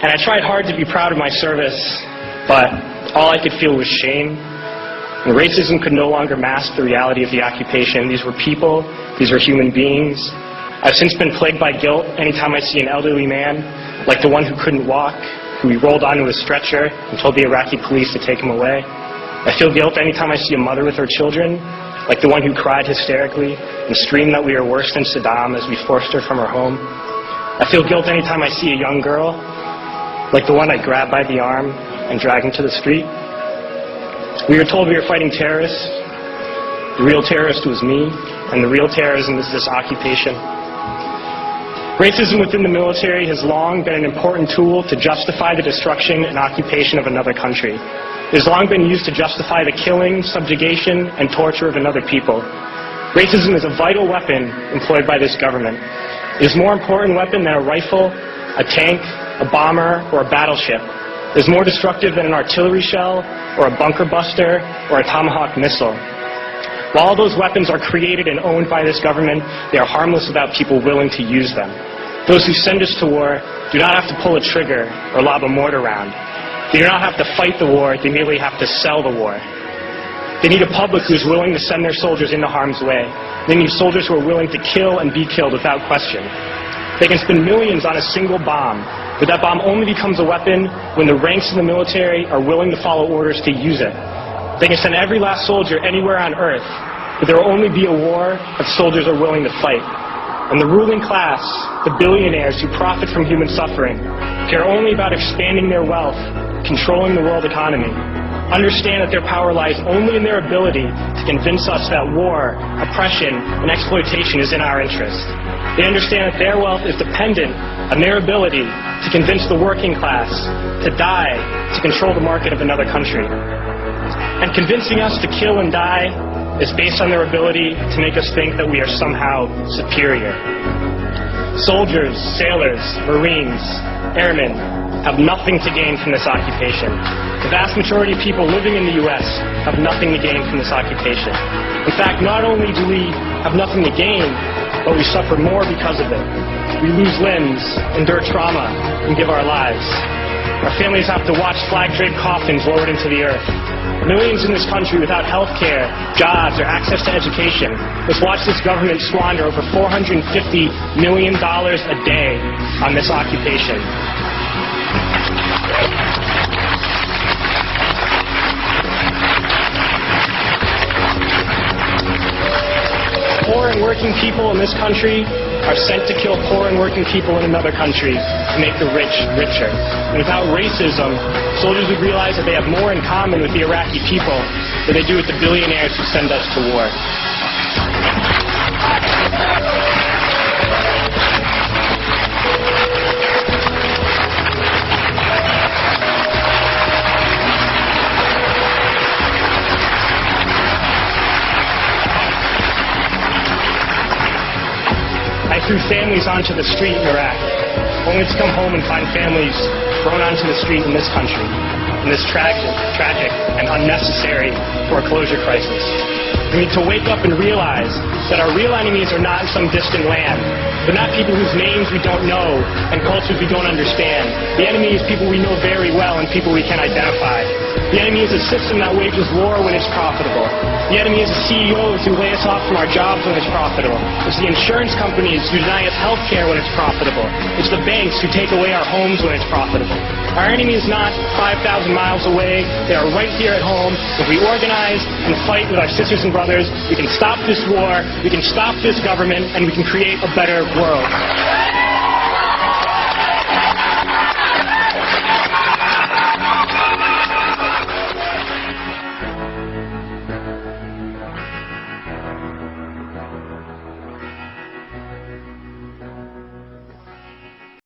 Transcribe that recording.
And I tried hard to be proud of my service, but all I could feel was shame. And racism could no longer mask the reality of the occupation. These were people, these were human beings. I've since been plagued by guilt anytime I see an elderly man, like the one who couldn't walk, who we rolled onto a stretcher and told the Iraqi police to take him away. I feel guilt anytime I see a mother with her children, like the one who cried hysterically and screamed that we are worse than Saddam as we forced her from her home. I feel guilt anytime I see a young girl, like the one I grabbed by the arm and dragged into the street. We were told we were fighting terrorists. The real terrorist was me, and the real terrorism is this occupation. Racism within the military has long been an important tool to justify the destruction and occupation of another country. It has long been used to justify the killing, subjugation, and torture of another people. Racism is a vital weapon employed by this government. It is a more important weapon than a rifle, a tank, a bomber, or a battleship. It is more destructive than an artillery shell, or a bunker buster, or a Tomahawk missile. While all those weapons are created and owned by this government, they are harmless without people willing to use them. Those who send us to war do not have to pull a trigger or lob a mortar round. They do not have to fight the war, they merely have to sell the war. They need a public who is willing to send their soldiers into harm's way. They need soldiers who are willing to kill and be killed without question. They can spend millions on a single bomb, but that bomb only becomes a weapon when the ranks of the military are willing to follow orders to use it. They can send every last soldier anywhere on earth, but there will only be a war if soldiers are willing to fight. And the ruling class, the billionaires who profit from human suffering, care only about expanding their wealth, controlling the world economy. Understand that their power lies only in their ability to convince us that war, oppression, and exploitation is in our interest. They understand that their wealth is dependent on their ability to convince the working class to die to control the market of another country. And convincing us to kill and die is based on their ability to make us think that we are somehow superior. Soldiers, sailors, Marines, airmen have nothing to gain from this occupation. The vast majority of people living in the U.S. have nothing to gain from this occupation. In fact, not only do we have nothing to gain, but we suffer more because of it. We lose limbs, endure trauma, and give our lives. Our families have to watch flag-draped coffins lowered into the earth. Millions in this country without health care, jobs, or access to education must watch this government squander over $450 million a day on this occupation. Poor and working people in this country are sent to kill poor and working people in another country to make the rich richer. And without racism, soldiers would realize that they have more in common with the Iraqi people than they do with the billionaires who send us to war. I threw families onto the street in Iraq, only to come home and find families thrown onto the street in this country, in this tragic and unnecessary foreclosure crisis. We need to wake up and realize that our real enemies are not in some distant land. They're not people whose names we don't know and cultures we don't understand. The enemy is people we know very well and people we can identify. The enemy is a system that wages war when it's profitable. The enemy is the CEOs who lay us off from our jobs when it's profitable. It's the insurance companies who deny us health care when it's profitable. It's the banks who take away our homes when it's profitable. Our enemy is not 5,000 miles away. They are right here at home. If we organize and fight with our sisters and brothers, we can stop this war, we can stop this government, and we can create a better world.